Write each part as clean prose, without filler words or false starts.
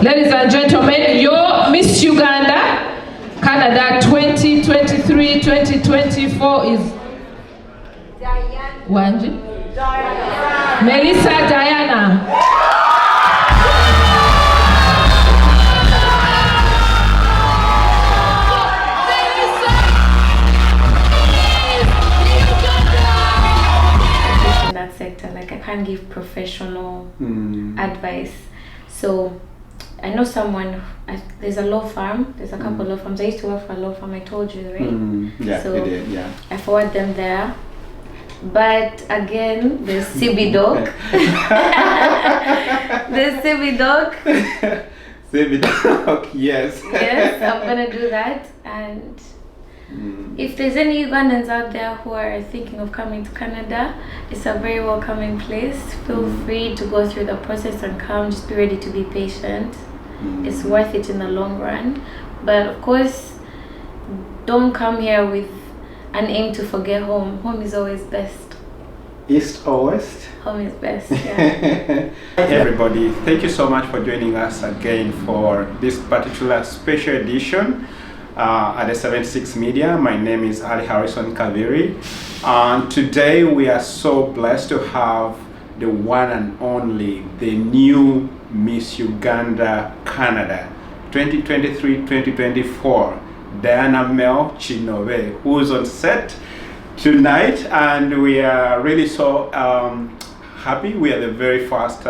Ladies and gentlemen, your Miss Uganda Canada 2023-2024 is Wanji? Melissa Diana. In that sector, like I can't give professional advice. So I know someone, there's a law firm, there's a couple law firms. I used to work for a law firm, I told you, right? Yeah, so you did, yeah. I forward them there. But again, there's CB Doc. There's CB Doc. CB Doc, yes. Yes, I'm gonna do that. And if there's any Ugandans out there who are thinking of coming to Canada, it's a very welcoming place. Feel free to go through the process and come. Just be ready to be patient. It's worth it in the long run. But of course, don't come here with an aim to forget home. Home is always best. East or west? Home is best, yeah. Hey everybody, thank you so much for joining us again for this particular special edition at the 76 Media. My name is Ali Harrison Kaviri, and today we are so blessed to have the one and only, the new Miss Uganda Canada 2023-2024, Diana Mel Chinove, who is on set tonight, and we are really so happy. We are the very first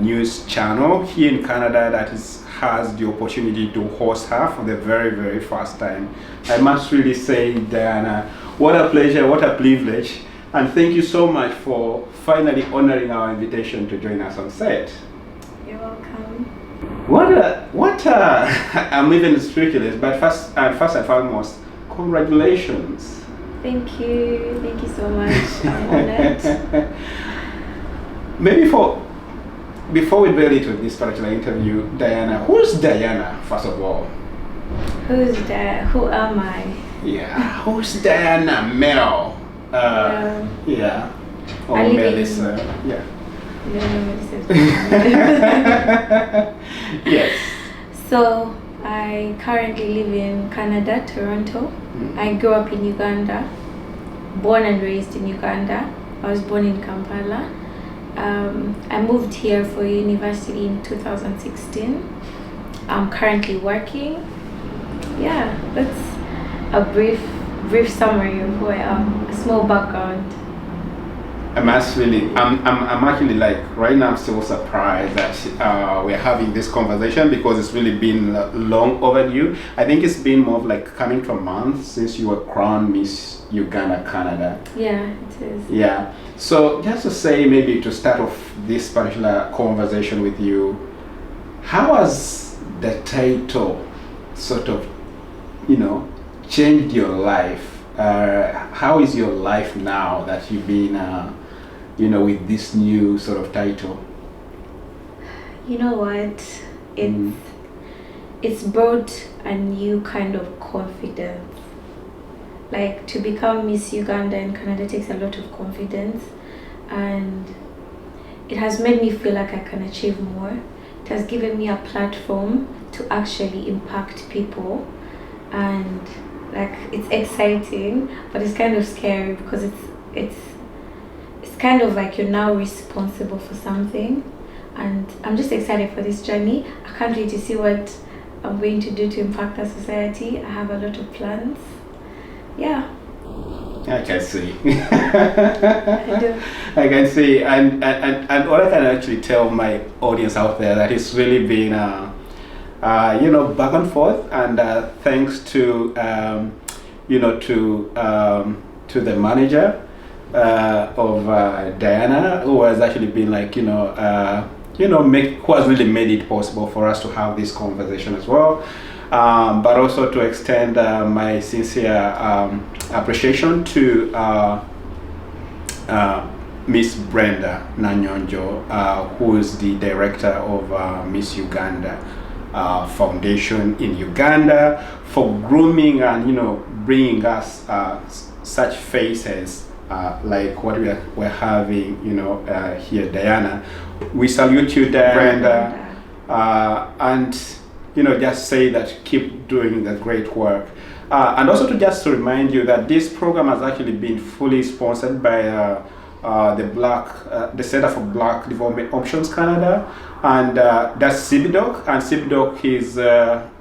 news channel here in Canada that has the opportunity to host her for the very first time. I must really say, Diana, what a pleasure, what a privilege, and thank you so much for finally honoring our invitation to join us on set. You're welcome. I'm even speechless, but first and foremost, congratulations. Thank you so much. I'm honored. Maybe before we build into this particular interview, Diana, who's Diana, first of all? Who's that? Who am I? Yeah, who's Diana Mel? Yeah. Or Melissa. Yeah. Yes. So I currently live in Canada, Toronto. I grew up in Uganda, born and raised in Uganda. I was born in Kampala. I moved here for university in 2016. I'm currently working. Yeah, that's a brief summary of who I am, a small background. I'm actually like, right now I'm still surprised that we're having this conversation, because it's really been long overdue. I think it's been more of like coming to a month since you were crowned Miss Uganda Canada. Yeah, it is. Yeah. So just to say, maybe to start off this particular conversation with you, how has the title sort of, changed your life? How is your life now that you've been with this new sort of title? You know what? It's brought a new kind of confidence. Like, to become Miss Uganda in Canada takes a lot of confidence, and it has made me feel like I can achieve more. It has given me a platform to actually impact people, and like, it's exciting, but it's kind of scary, because it's kind of like you're now responsible for something, and I'm just excited for this journey. I can't wait to see what I'm going to do to impact our society. I have a lot of plans. Yeah. I can see. I do. I can see, and what I can actually tell my audience out there, that it's really been back and forth, and thanks to to the manager of Diana, who has actually been like who has really made it possible for us to have this conversation as well. But also to extend my sincere appreciation to Miss Brenda Nanyonjo, who is the director of Miss Uganda Foundation in Uganda, for grooming and bringing us such faces like what we're having here, Diana. We salute you, Brenda. and just say that keep doing the great work. And also to just to remind you that this program has actually been fully sponsored by the Center for Black Development Options Canada, and that's CBDOC. And CBDOC is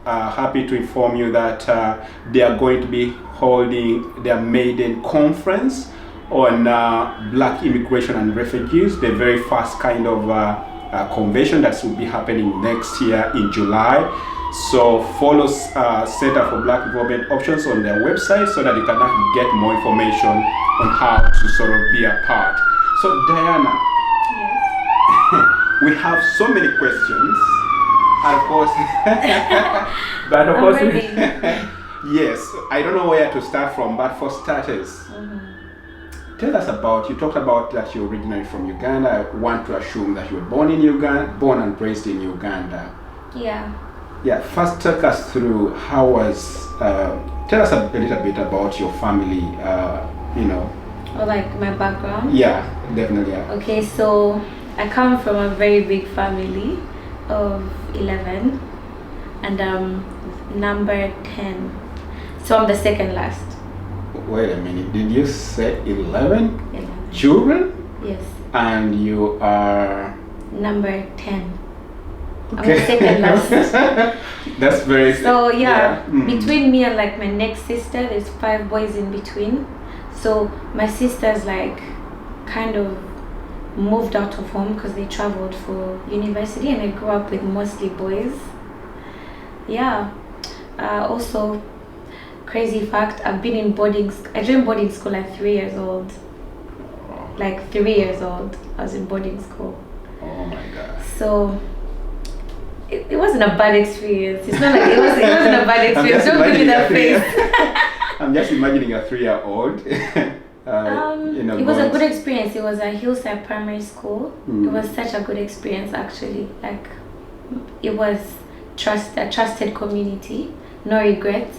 happy to inform you that they are going to be holding their maiden conference on Black immigration and refugees, the very first kind of convention that will be happening next year in July. So follow Center for Black Development Options on their website so that you can actually get more information on how to sort of be a part. So Diana, Yes. we have so many questions, and of course, but of course, yes, I don't know where to start from, but for starters, tell us about, you talked about that you're originally from Uganda. I want to assume that you were born in Uganda, born and raised in Uganda. Yeah. Yeah, first take us through how was, tell us a little bit about your family, Or like my background. Yeah, definitely. Yeah. Okay, so I come from a very big family of 11, and number 10. So I'm the second last. Wait a minute, did you say 11 11. children? Yes. And you are... Number 10. I'm the second last. That's very... So yeah, Mhm. between me and like my next sister, there's 5 boys in between. So my sisters like kind of moved out of home because they traveled for university, and I grew up with mostly boys. Yeah. Also, crazy fact, I joined boarding school at 3 years old. Like 3 years old, I was in boarding school. Oh my God. So it wasn't a bad experience. It's not like it wasn't a bad I'm experience. just Don't give me that imagining face. I'm just imagining a 3-year-old. It was a good experience. It was a Hillside Primary School. Mm. It was such a good experience actually. Like it was a trusted community, no regrets.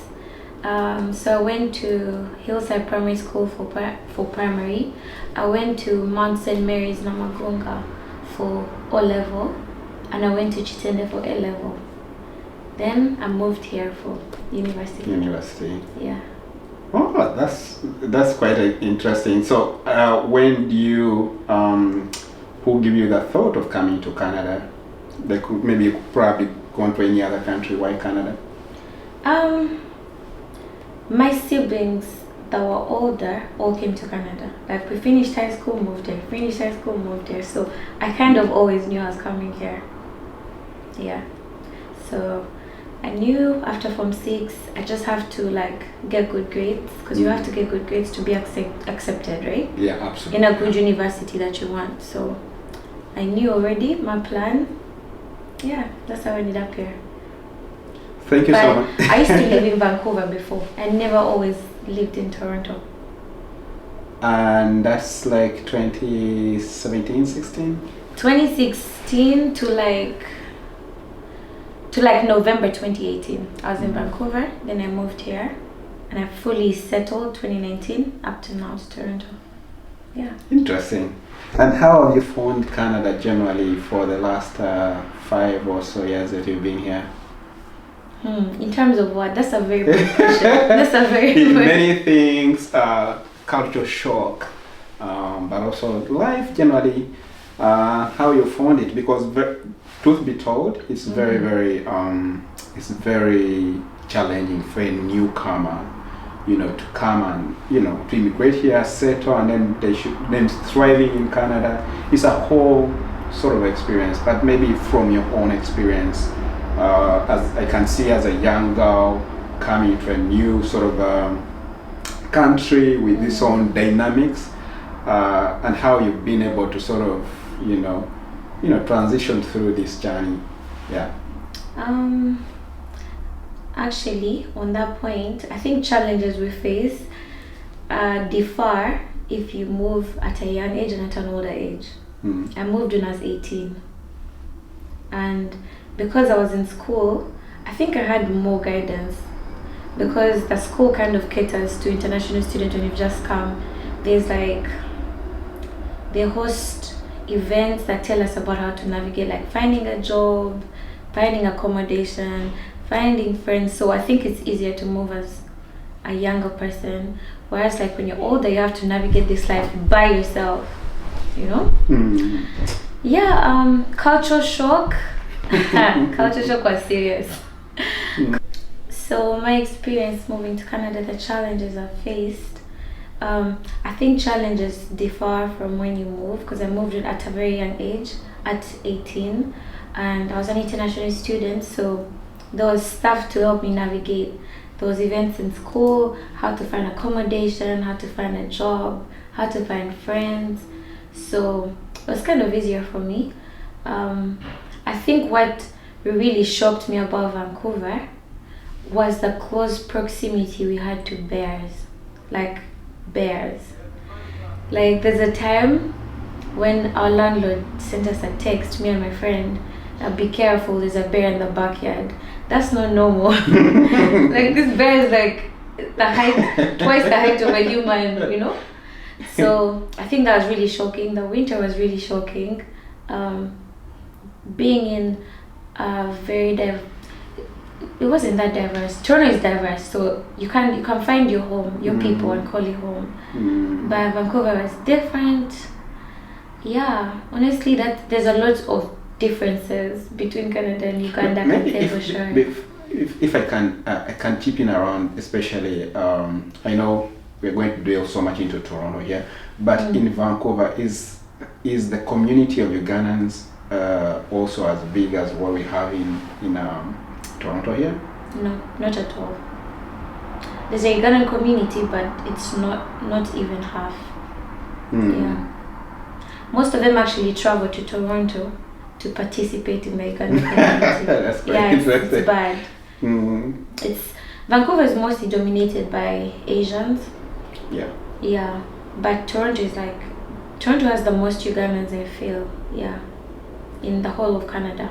So I went to Hillside Primary School for primary. I went to Mount St. Mary's Namagunga for O-level, and I went to Chitende for A-level. Then I moved here for university. University. Yeah. Oh, that's quite interesting. So, when do you, who give you the thought of coming to Canada? They could maybe probably gone to any other country. Why Canada? My siblings that were older all came to Canada. Like we finished high school, moved here. Finished high school, moved here. So I kind of always knew I was coming here. Yeah. So I knew after Form 6, I just have to like get good grades, because you have to get good grades to be accepted, right? Yeah, absolutely. In a good university that you want. So I knew already my plan. Yeah, that's how I ended up here. Thank you so much. I used to live in Vancouver before. I never always lived in Toronto. And that's like 2017, 16? 2016 to November 2018. I was in Vancouver, then I moved here, and I fully settled 2019 up to now to Toronto. Yeah. Interesting. And how have you found Canada generally for the last 5 or so years that you've been here? In terms of what? That's a very big question. That's a very In big... many things, culture shock, but also life generally. How you found it? Because truth be told, it's very, it's very challenging for a newcomer, to come and, to immigrate here, settle, and then thriving in Canada. It's a whole sort of experience, but maybe from your own experience, as I can see as a young girl coming to a new sort of country with its own dynamics, and how you've been able to sort of, transition through this journey. Yeah. Actually, on that point, I think challenges we face differ if you move at a young age and at an older age. I moved when I was 18, and because I was in school, I think I had more guidance, because the school kind of caters to international students when you've just come. There's like, they host events that tell us about how to navigate like finding a job, finding accommodation, finding friends. So I think it's easier to move as a younger person. Whereas like when you're older, you have to navigate this life by yourself, you know? Yeah, culture shock. Culture shock was serious. So my experience moving to Canada, the challenges I faced, I think challenges differ from when you move, because I moved in at a very young age, at 18, and I was an international student, so there was stuff to help me navigate those events in school, how to find accommodation, how to find a job, how to find friends. So it was kind of easier for me. I think what really shocked me about Vancouver was the close proximity we had to bears. Like bears. Like there's a time when our landlord sent us a text, me and my friend, be careful, there's a bear in the backyard. That's not normal. Like this bear is like the height, twice the height of a human, you know? So I think that was really shocking. The winter was really shocking. Being in a very it wasn't that diverse. Toronto is diverse, so you can find your home, your people, and call it home. But Vancouver was different. Yeah, honestly, that there's a lot of differences between Canada and Uganda. I can say for sure. If I can chip in around, especially I know we're going to dwell so much into Toronto here, but in Vancouver, is the community of Ugandans also as big as what we have in Toronto here? No, not at all. There's a Ugandan community, but it's not even half. Yeah. Most of them actually travel to Toronto to participate in the Ugandan community. That's quite it's bad. Vancouver is mostly dominated by Asians. Yeah. Yeah, but Toronto has the most Ugandans, I feel. Yeah, in the whole of Canada.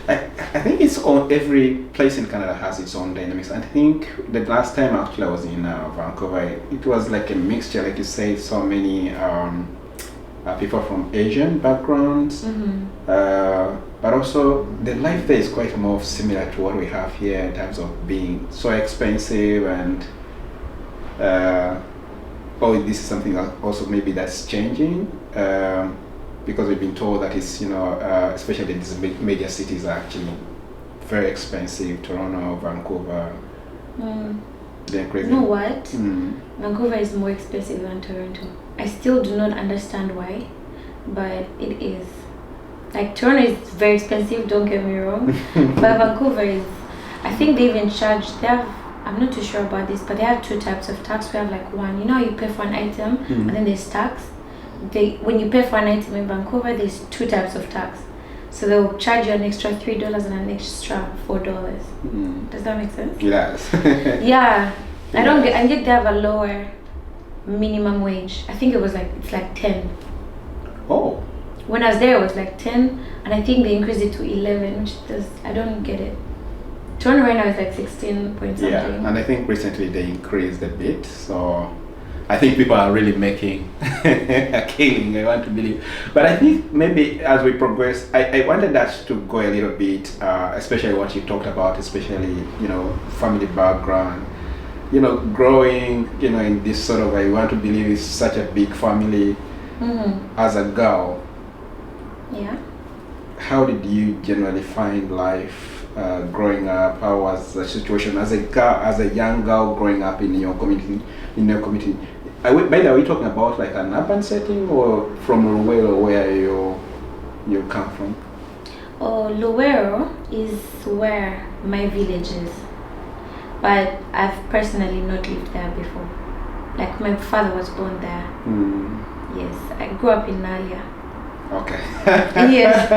I think it's on every place in Canada has its own dynamics. I think the last time actually I was in Vancouver, it was like a mixture, like you say, so many people from Asian backgrounds, but also the life there is quite more similar to what we have here in terms of being so expensive and this is something that also maybe that's changing. Because we've been told that it's, especially these major cities are actually very expensive. Toronto, Vancouver. They're crazy. You know what? Vancouver is more expensive than Toronto. I still do not understand why, but it is. Like Toronto is very expensive, don't get me wrong. But Vancouver is, I think they even charge, I'm not too sure about this, but they have two types of tax. We have like one, you know how you pay for an item and then there's tax? When you pay for an item in Vancouver, there's two types of tax. So they'll charge you an extra $3 and an extra $4. Does that make sense? Yes. Yeah. And yet they have a lower minimum wage. I think it's like 10. Oh. When I was there, it was like 10, and I think they increased it to 11, I don't get it. Toronto right now is like 16 point something. Yeah, and I think recently they increased a bit, so I think people are really making a killing, I want to believe. But I think maybe as we progress, I wanted us to go a little bit, especially what you talked about, especially, family background, growing, in this sort of, I want to believe it's such a big family as a girl. Yeah. How did you generally find life growing up? How was the situation as a young girl growing up in your community? By the way, are we talking about like an urban setting or from Luwero where you come from? Oh, Luwero is where my village is, but I've personally not lived there before. Like my father was born there. Yes, I grew up in Nalia. Okay. Yes,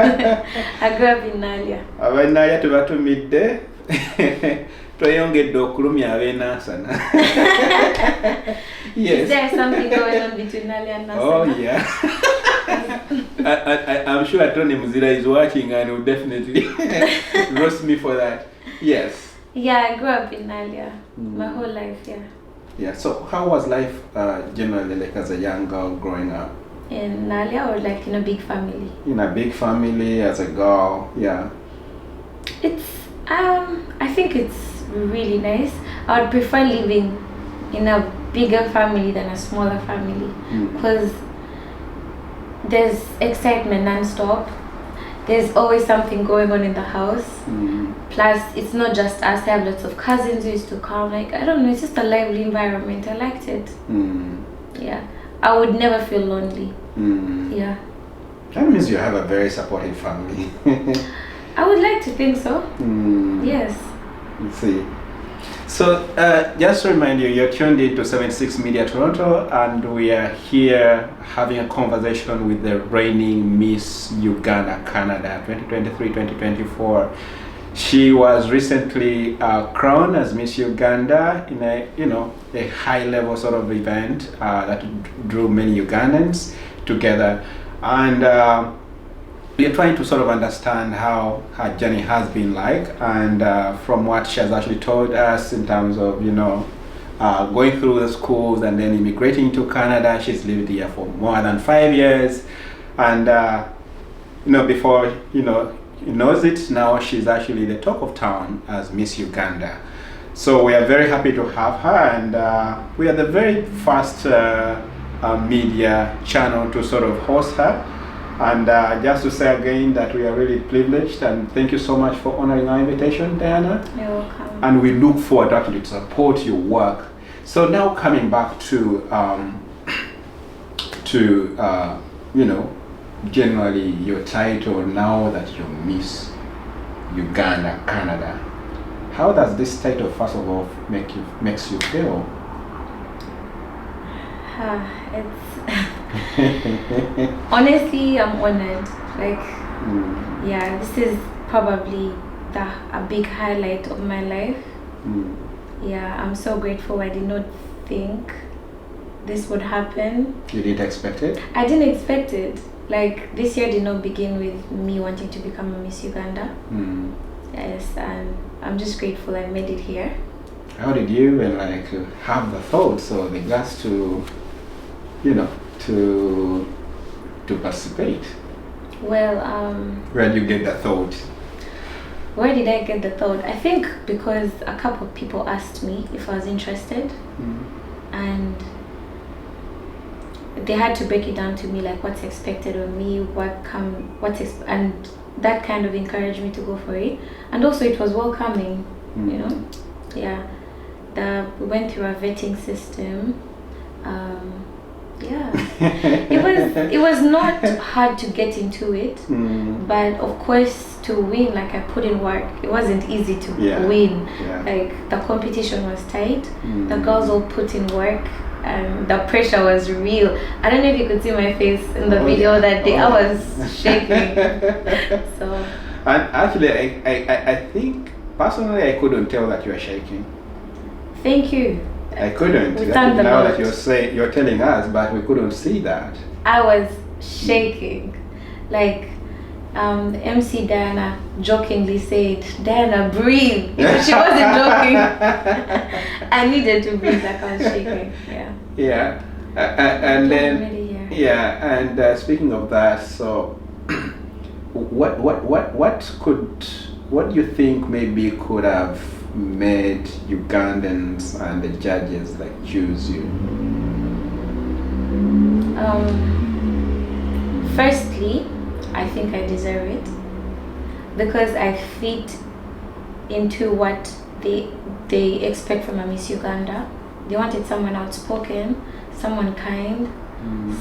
I grew up in Nalia. Abanaya tubatumidde tweyongedde okulumya ab'enansana. Yes. Is there something going on between Nalia and Nansana? Oh yeah. I'm sure Tony Muzira is watching and will definitely roast me for that. Yes. Yeah, I grew up in Nalia my whole life. Yeah. Yeah. So how was life generally like as a young girl growing up? In Nalia or like in a big family? In a big family as a girl, yeah. It's I think it's really nice. I would prefer living in a bigger family than a smaller family because there's excitement non-stop. There's always something going on in the house. Plus, it's not just us. I have lots of cousins who used to come. Like, I don't know, it's just a lively environment. I liked it. Yeah. I would never feel lonely. Yeah. That means you have a very supportive family. I would like to think so. Yes. Let's see. So, just to remind you, you're tuned in to 76 Media Toronto, and we are here having a conversation with the reigning Miss Uganda Canada 2023-2024. She was recently crowned as Miss Uganda in a high-level sort of event that drew many Ugandans together, and we are trying to sort of understand how her journey has been like, and from what she has actually told us in terms of going through the schools and then immigrating to Canada. She's lived here for more than 5 years, and before knows it, now she's actually the talk of town as Miss Uganda. So we are very happy to have her, and we are the very first media channel to sort of host her. And just to say again that we are really privileged, and thank you so much for honoring our invitation, Diana. You're welcome. And we look forward to actually support your work. So now coming back to generally your title now that you're Miss Uganda Canada. How does this title first of all makes you feel? Honestly, I'm honored. Yeah, this is probably a big highlight of my life. Yeah, I'm so grateful. I did not think this would happen. You didn't expect it? I didn't expect it. Like, this year did not begin with me wanting to become a Miss Uganda. Yes, and I'm just grateful I made it here. How did you even have the thoughts or the guts to participate? Well, where did you get the thought? Where did I get the thought? I think because a couple of people asked me if I was interested, and they had to break it down to me, like what's expected of me, and that kind of encouraged me to go for it. And also it was welcoming, Yeah, we went through a vetting system. Yeah, it was not hard to get into it, but of course to win, like I put in work. It wasn't easy to win. Like the competition was tight. The girls all put in work, and the pressure was real. I don't know if you could see my face in the video that day. I was shaking. So. And actually, I think personally I couldn't tell that you were shaking. Thank you. I couldn't. Now that you're telling us, but we couldn't see that. I was shaking. Like MC Diana jokingly said, "Diana, breathe." She wasn't joking. I needed to breathe, like I was shaking. Yeah. Yeah. And then and speaking of that, so what do you think maybe could have made Ugandans and the judges choose you? Firstly, I think I deserve it because I fit into what they expect from a Miss Uganda. They wanted someone outspoken, someone kind,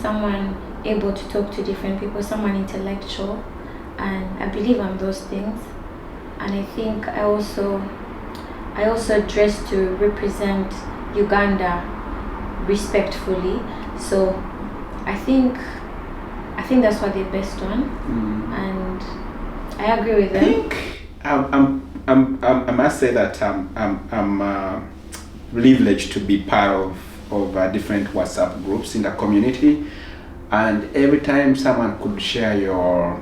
someone able to talk to different people, someone intellectual, and I believe I'm those things. And I think I also dressed to represent Uganda respectfully. So I think that's what they're best on, and I agree with them. I must say that I'm privileged to be part of different WhatsApp groups in the community, and every time someone could share your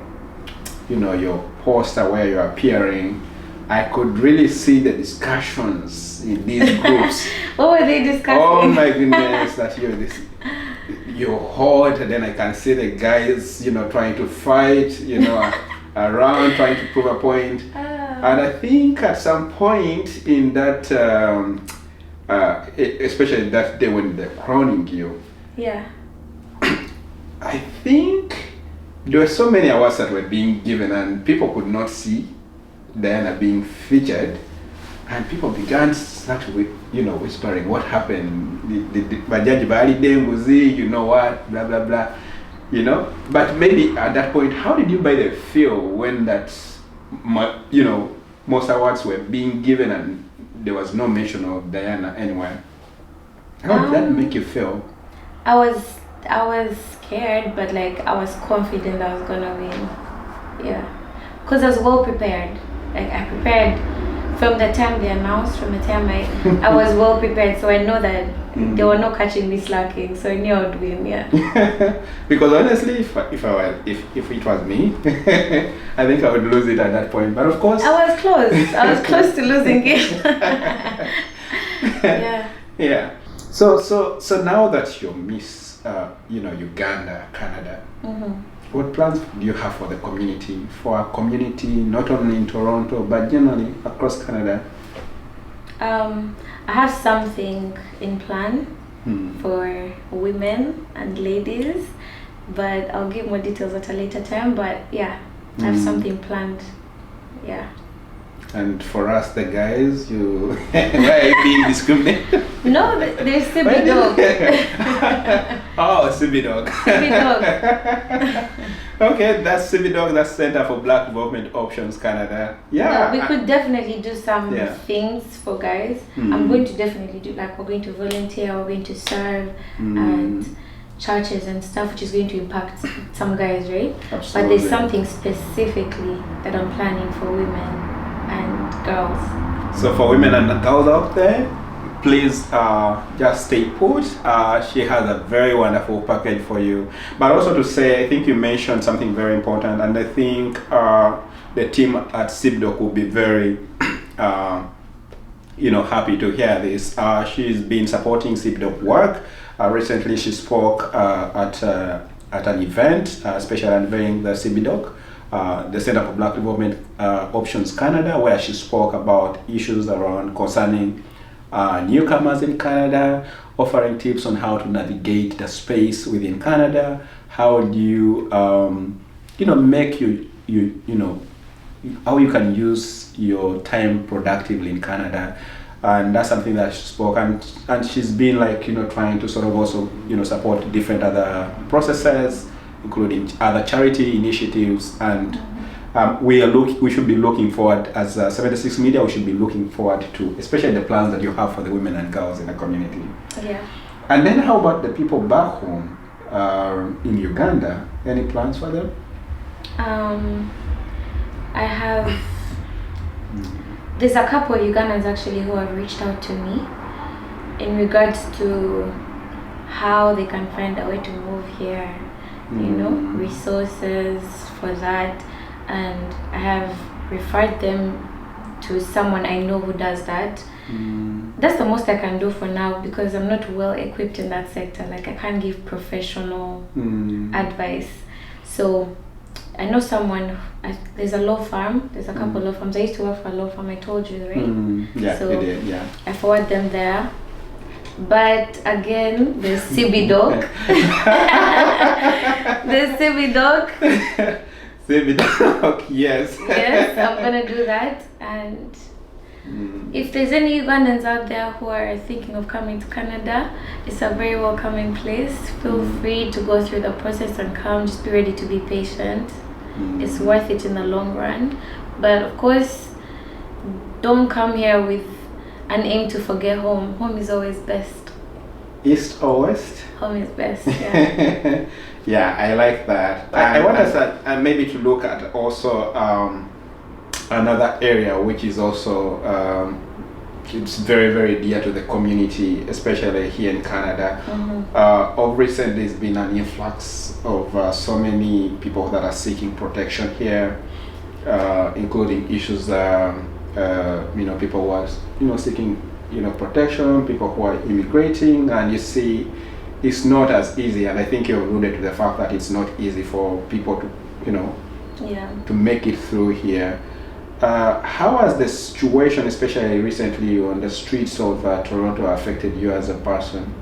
poster where you're appearing, I could really see the discussions in these groups. What were they discussing? Oh my goodness, that you're hot, and then I can see the guys, trying to fight, around, trying to prove a point. And I think at some point in that, especially that day when they're crowning you, Yeah. I think there were so many awards that were being given and people could not see Diana being featured, and people began start with, whispering what happened. Bajaji Bali Denguzi, you know what, blah blah blah, But maybe at that point, how did you by the feel when that, most awards were being given and there was no mention of Diana anywhere? How did that make you feel? I was scared, but like I was confident I was gonna win. Yeah, because I was well prepared. Like I prepared from the time they announced, from the time I was well prepared, so I know that they were not catching me slacking, so I knew I would win. Yeah. Because honestly, if it was me, I think I would lose it at that point. But of course, I was close. I was close to losing it. Yeah. Yeah. So now that you're Miss, Uganda, Canada, what plans do you have for the community, for our community, not only in Toronto, but generally across Canada? I have something in plan for women and ladies, but I'll give more details at a later time. But yeah, I have something planned. Yeah. And for us, the guys, why are you being discriminated? No, there's CB Dog. Oh, CB Dog. CB Dog. Okay, that's CB Dog, that's Center for Black Development Options Canada. Yeah. We could definitely do some Yeah. things for guys. I'm going to definitely do, like, we're going to volunteer, we're going to serve at churches and stuff, which is going to impact some guys, right? Absolutely. But there's something specifically that I'm planning for women and girls. So for women and girls out there, please just stay put. She has a very wonderful package for you. But also to say, I think you mentioned something very important, and I think the team at CBDOC will be very happy to hear this. She's been supporting CBDOC work. Recently she spoke at an event, special unveiling the CBDOC, the Center for Black Development Options Canada, where she spoke about issues around concerning newcomers in Canada, offering tips on how to navigate the space within Canada. How do you, make how you can use your time productively in Canada. And that's something that she spoke, and she's been trying to sort of also support different other processes, including other charity initiatives, and we should be looking forward as 76 Media. We should be looking forward to, especially the plans that you have for the women and girls in the community. Yeah. And then how about the people back home in Uganda? Any plans for them? I have. There's a couple of Ugandans actually who have reached out to me in regards to how they can find a way to move here, resources for that, and I have referred them to someone I know who does that. That's the most I can do for now, because I'm not well equipped in that sector. Like, I can't give professional advice. So I know someone, there's a law firm, there's a couple law firms. I used to work for a law firm, I told you, right? Yeah, so you did, yeah. I forward them there. But again, there's CB Dog. There's CB Dog. CB Dog, yes. Yes, I'm gonna do that. And if there's any Ugandans out there who are thinking of coming to Canada, it's a very welcoming place. Feel free to go through the process and come. Just be ready to be patient. It's worth it in the long run. But of course, don't come here with an aim to forget home. Home is always best. East or west? Home is best, yeah. Yeah, I like that. I want us maybe to look at also another area which is also it's very, very dear to the community, especially here in Canada. Of recent, there's been an influx of so many people that are seeking protection here, including issues, people who are seeking protection, people who are immigrating, and you see it's not as easy. And I think you alluded to the fact that it's not easy for people to to make it through here. how has the situation, especially recently on the streets of Toronto, affected you as a person?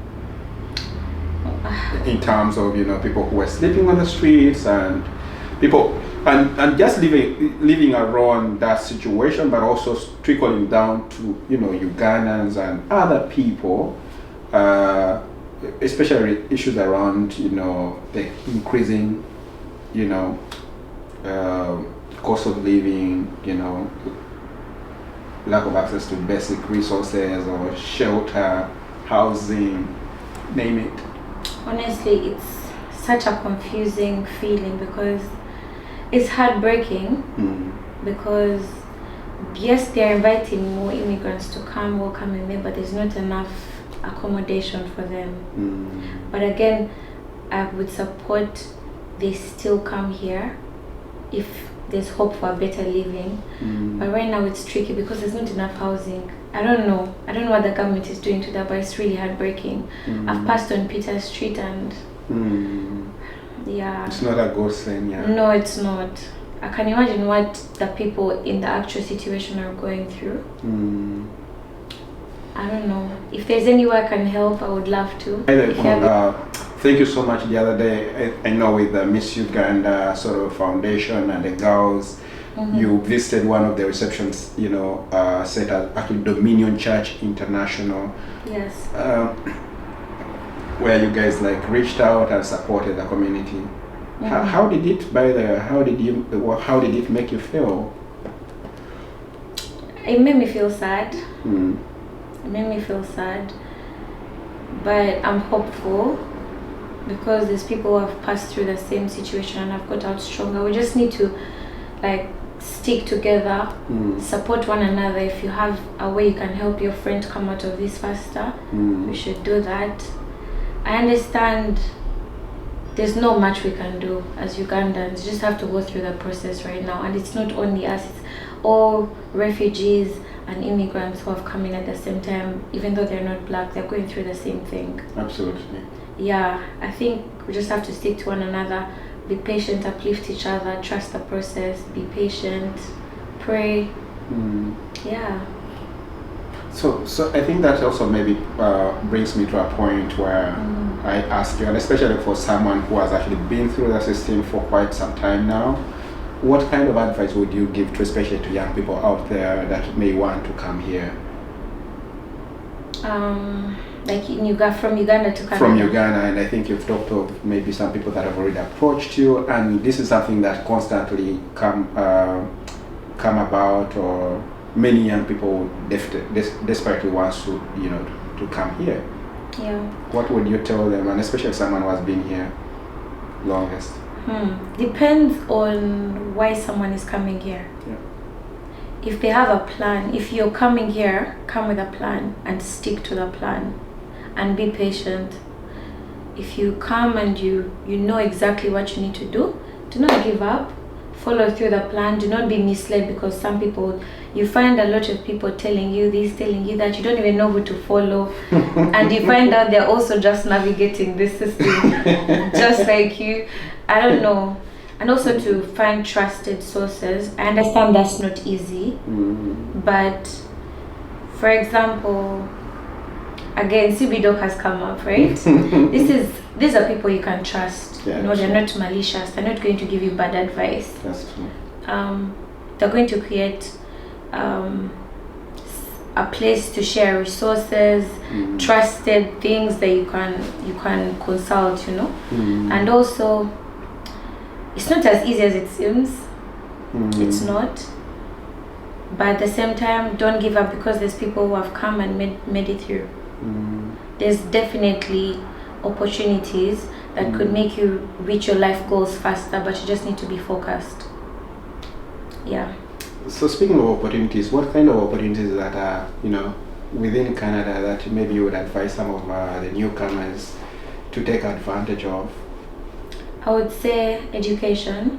In terms of, you know, people who were sleeping on the streets and people and just living around that situation, but also trickling down to, you know, Ugandans and other people, especially issues around, you know, the increasing, you know, cost of living, you know, lack of access to basic resources or shelter, housing, name it. Honestly, it's such a confusing feeling because it's heartbreaking. Because yes, they're inviting more immigrants to come, welcoming them, but there's not enough accommodation for them. But again, I would support they still come here if there's hope for a better living. But right now it's tricky because there's not enough housing. I don't know what the government is doing to that, but it's really heartbreaking. I've passed on Peter Street and yeah, it's not a ghost thing. Yeah, no, it's not. I can imagine what the people in the actual situation are going through. I don't know. If there's any way I can help, I would love to. Thank you so much. The other day, I know with the Miss Uganda sort of foundation and the girls, you visited one of the receptions, you know, set at actually Dominion Church International. Yes. Where you guys like reached out and supported the community. How did it make you feel? It made me feel sad. It made me feel sad, but I'm hopeful because there's people who have passed through the same situation and have got out stronger. We just need to like stick together, support one another. If you have a way you can help your friend come out of this faster, we should do that. I understand there's not much we can do as Ugandans. You just have to go through the process right now, and it's not only us, it's all refugees and immigrants who have come in at the same time. Even though they're not black, they're going through the same thing. Absolutely. Yeah, I think we just have to stick to one another, be patient, uplift each other, trust the process, be patient, pray. Yeah. So I think that also maybe brings me to a point where I ask you, and especially for someone who has actually been through the system for quite some time now, what kind of advice would you give to, especially to young people out there that may want to come here? Like from Uganda to Canada? From Uganda, and I think you've talked of maybe some people that have already approached you, and this is something that constantly come about, or many young people desperately wants to, you know, to come here. Yeah. What would you tell them, and especially if someone who has been here longest? Depends on why someone is coming here. Yeah. If they have a plan, if you're coming here, come with a plan and stick to the plan and be patient. If you come and you know exactly what you need to do not give up. Follow through the plan. Do not be misled, because some people, you find a lot of people telling you this, telling you that, you don't even know who to follow. And you find out they're also just navigating this system just like you. I don't know. And also to find trusted sources. I understand that's not easy. But for example, again, CBDoc has come up, right? These are people you can trust. Yeah, you know, they're not malicious. They're not going to give you bad advice. That's true. They're going to create a place to share resources, trusted things that you can consult, you know. And also, it's not as easy as it seems. It's not. But at the same time, don't give up, because there's people who have come and made it through. There's definitely opportunities that could make you reach your life goals faster, but you just need to be focused. Yeah. So speaking of opportunities, what kind of opportunities that are, you know, within Canada that maybe you would advise some of the newcomers to take advantage of? I would say education.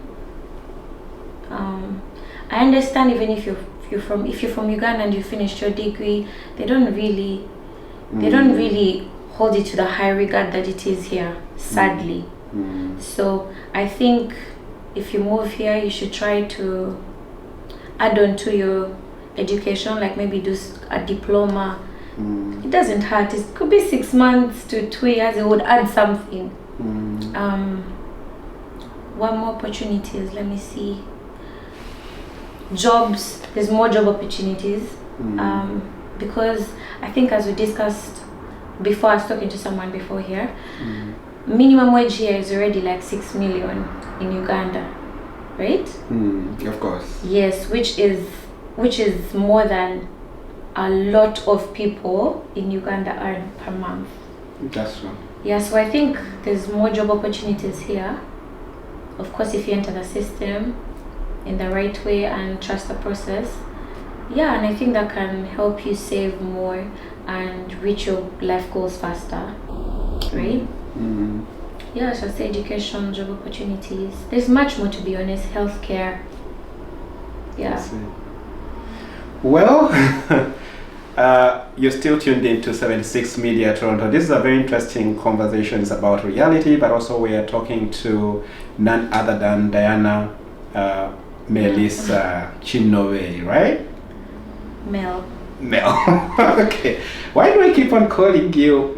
I understand even if you're from Uganda and you finished your degree, they don't really hold it to the high regard that it is here, sadly. So I think if you move here, you should try to add on to your education, like maybe do a diploma. It doesn't hurt. It could be 6 months to 2 years. It would add something. What more opportunities? Let me see. Jobs. There's more job opportunities. Because I think, as we discussed before, I was talking to someone before here, minimum wage here is already like 6 million in Uganda, right? Of course. Yes, which is more than a lot of people in Uganda earn per month. That's true. Yeah, so I think there's more job opportunities here. Of course, if you enter the system in the right way and trust the process. Yeah, and I think that can help you save more and reach your life goals faster, right? Yeah, so I say education, job opportunities. There's much more, to be honest. Healthcare. Yeah. Well, you're still tuned in to 76 Media Toronto. This is a very interesting conversation. It's about reality, but also we are talking to none other than Diana Melissa Chinove, right? Mel. Okay. Why do I keep on calling you?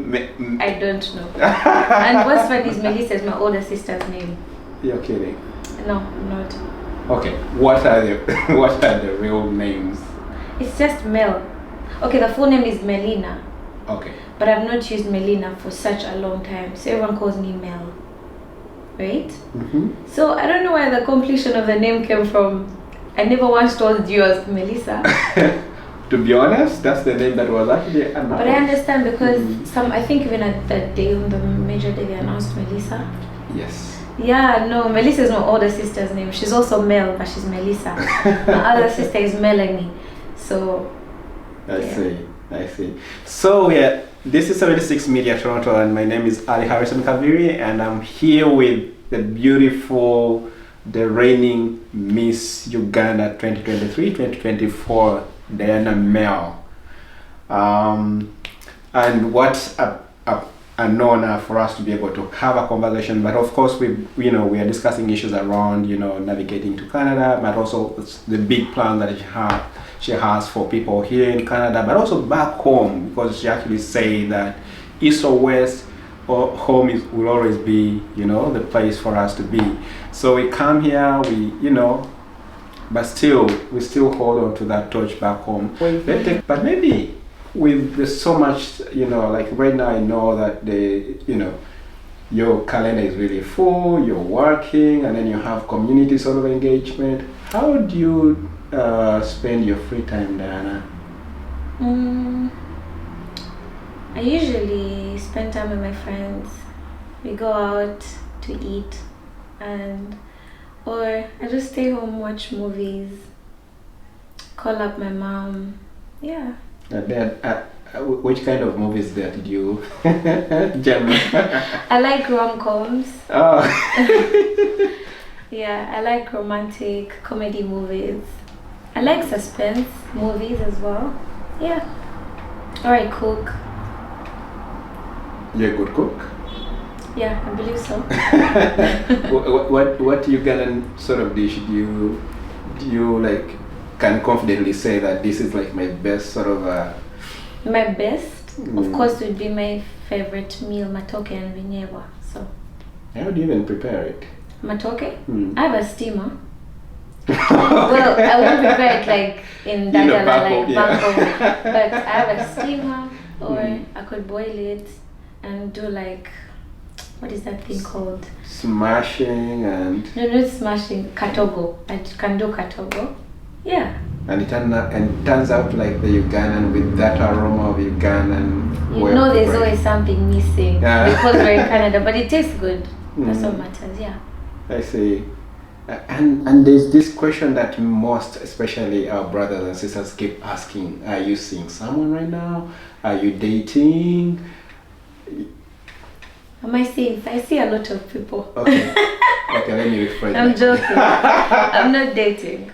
I don't know. And what's funny is Melissa is my older sister's name. You're kidding. No, I'm not. Okay. What are the real names? It's just Mel. Okay, the full name is Melina. Okay. But I've not used Melina for such a long time, so everyone calls me Mel. Right? So I don't know where the completion of the name came from. I never once told you as Melissa. To be honest, that's the name that was actually announced. But I understand because I think even at that day, on the major day, they announced Melissa. Yes. Yeah, no, Melissa is my older sister's name. She's also Mel, but she's Melissa. My other sister is Melanie. So I see. So yeah, this is 76 Media Toronto, and my name is Ali Harrison Kaviri, and I'm here with the beautiful, the reigning Miss Uganda 2023-2024, Diana Mel. And what an honor for us to be able to have a conversation. But of course, we are discussing issues around navigating to Canada, but also the big plan that she has for people here in Canada, but also back home, because she actually say that east or west, or home will always be the place for us to be. So we come here, but still we still hold on to that torch back home. But maybe with so much, like right now, I know that your calendar is really full, you're working, and then you have community sort of engagement. How do you spend your free time, Diana? I usually spend time with my friends. We go out to eat, or I just stay home, watch movies, call up my mom. Yeah. Which kind of movies did you generally? I like rom-coms. Oh. Yeah, I like romantic comedy movies. I like suspense movies as well. Yeah. Or I cook. You're a good cook? Yeah, I believe so. What Ugandan sort of dish do you like can confidently say that this is like my best sort of my best, of course, would be my favorite meal, matoke and vinyewa. So how do you even prepare it? Matoke? I have a steamer. Well, I won't prepare it like in Dagala, Bangkok, but I have a steamer, or I could boil it and do like, what is that thing called? Smashing and... No, not smashing, katogo. I can do katogo. Yeah. And it turns out like the Ugandan with that aroma of Ugandan. There's always something missing because we're in Canada, but it tastes good. That's what matters, yeah. I see. And there's this question that most, especially our brothers and sisters, keep asking: are you seeing someone right now? Are you dating? Am I seeing? I see a lot of people. Okay. Okay, let me rephrase. I'm joking. I'm not dating.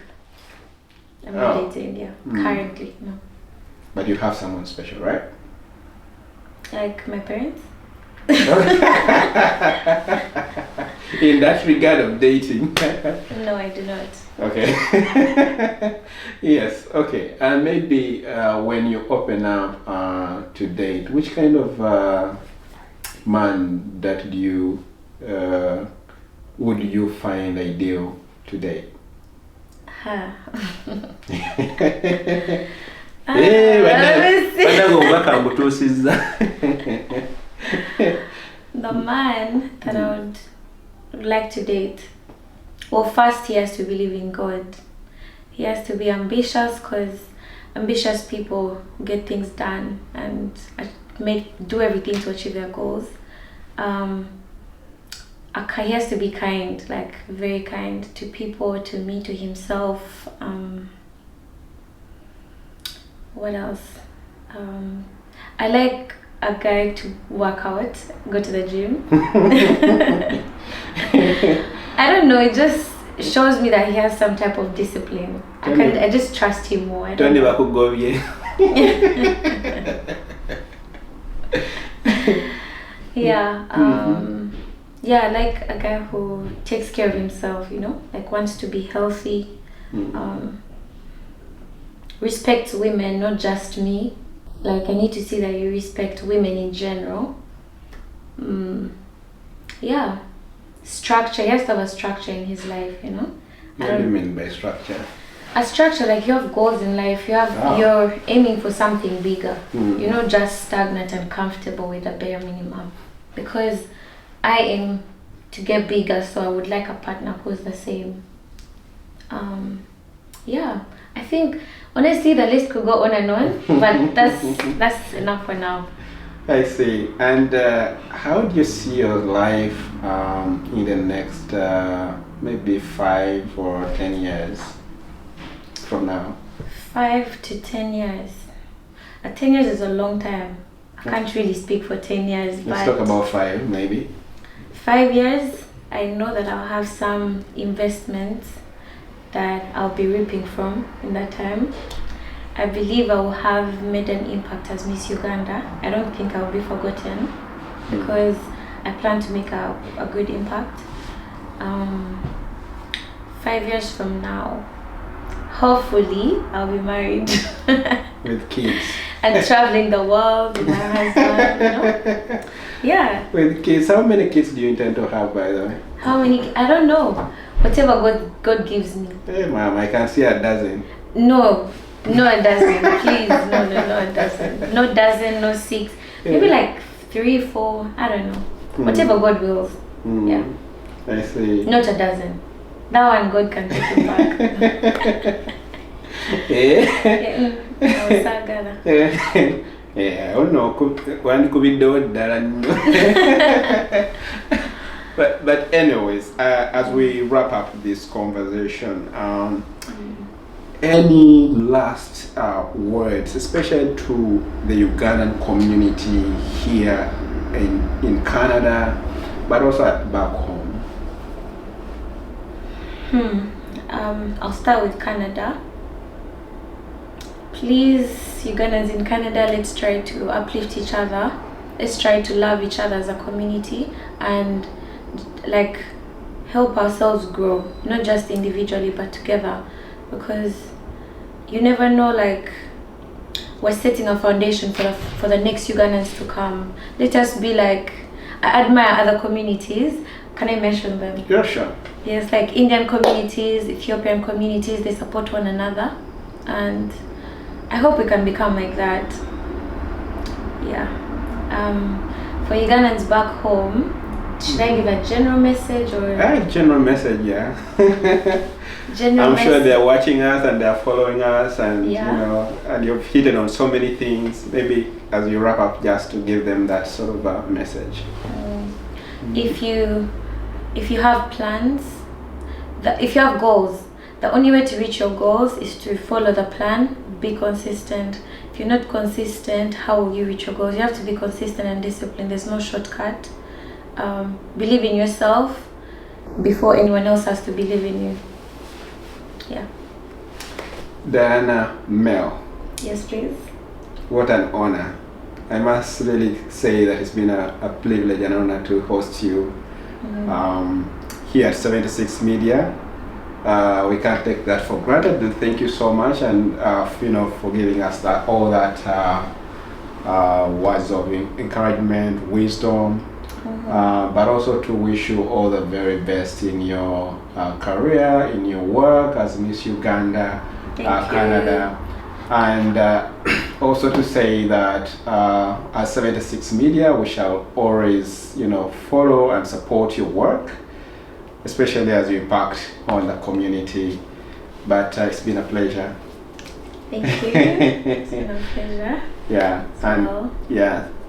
I'm not dating, yeah. Currently, no. But you have someone special, right? Like my parents? in that regard of dating? No, I do not. Okay. Yes. Okay. And maybe when you open up to date, which kind of man that would you find ideal to date? Huh. The man that I would like to date, well, first he has to believe in God. He has to be ambitious, because ambitious people get things done and do everything to achieve their goals. He has to be kind, like very kind to people, to me, to himself. What else? I like a guy to work out, go to the gym. I don't know, it just shows me that he has some type of discipline. I just trust him more. I don't know. Yeah. Yeah, I like a guy who takes care of himself, like wants to be healthy, respects women, not just me. Like, I need to see that you respect women in general. Yeah. Structure. He has to have a structure in his life, What do you mean by structure? A structure, like you have goals in life, you're aiming for something bigger. You're not just stagnant and comfortable with a bare minimum. Because I aim to get bigger, so I would like a partner who's the same. Yeah, I think honestly the list could go on and on, but that's enough for now. I see. And how do you see your life in the next maybe 5 or 10 years from now? 5 to 10 years. 10 years is a long time. I can't really speak for 10 years. Let's talk about 5 maybe. 5 years, I know that I'll have some investments that I'll be reaping from in that time. I believe I will have made an impact as Miss Uganda. I don't think I will be forgotten, because I plan to make a good impact. 5 years from now, hopefully I'll be married. With kids. And traveling the world with my husband, Yeah. With kids, how many kids do you intend to have, by the way? How many? I don't know. Whatever God gives me. Hey, ma'am, I can see a dozen. No, it doesn't. Please, no, it doesn't. No dozen, no 6. Maybe like 3, 4. I don't know. Whatever God wills. Yeah. I see. Not a dozen. That one God can take it back. Yeah, oh no, one could be done. But anyways, as we wrap up this conversation, any last words, especially to the Ugandan community here in Canada, but also back home? I'll start with Canada. Please, Ugandans in Canada, let's try to uplift each other. Let's try to love each other as a community and like help ourselves grow, not just individually but together, because you never know, like we're setting a foundation for the next Ugandans to come. Let us be like, I admire other communities. Can I mention them? Yeah, sure. Yes, like Indian communities, Ethiopian communities, they support one another, and I hope we can become like that. Yeah. For Ugandans back home, should I give a general message or? General message, yeah. I'm sure they're watching us and they're following us, and and you've hit on so many things. Maybe as you wrap up, just to give them that sort of a message. If you have plans, if you have goals, the only way to reach your goals is to follow the plan. Be consistent. If you're not consistent, how will you reach your goals? You have to be consistent and disciplined. There's no shortcut. Believe in yourself before anyone else has to believe in you. Yeah. Diana Mel. Yes, please. What an honor. I must really say that it's been a privilege and honor to host you here at 76 Media. We can't take that for granted, and thank you so much, and for giving us all that words of encouragement, wisdom, but also to wish you all the very best in your career, in your work as Miss Uganda, Canada, and also to say that as 76 Media, we shall always, follow and support your work, especially as you impact on the community. But it's been a pleasure. Thank you. It's been a pleasure. Yeah, and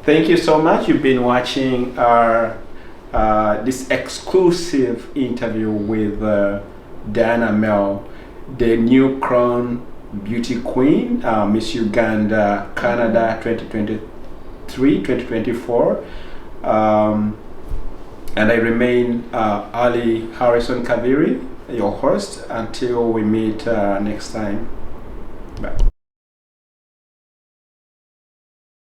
thank you so much. You've been watching our this exclusive interview with Diana Mel, the new crown beauty queen, Miss Uganda Canada 2023-2024. And I remain Ali Harrison Kaviri, your host, until we meet next time. Bye.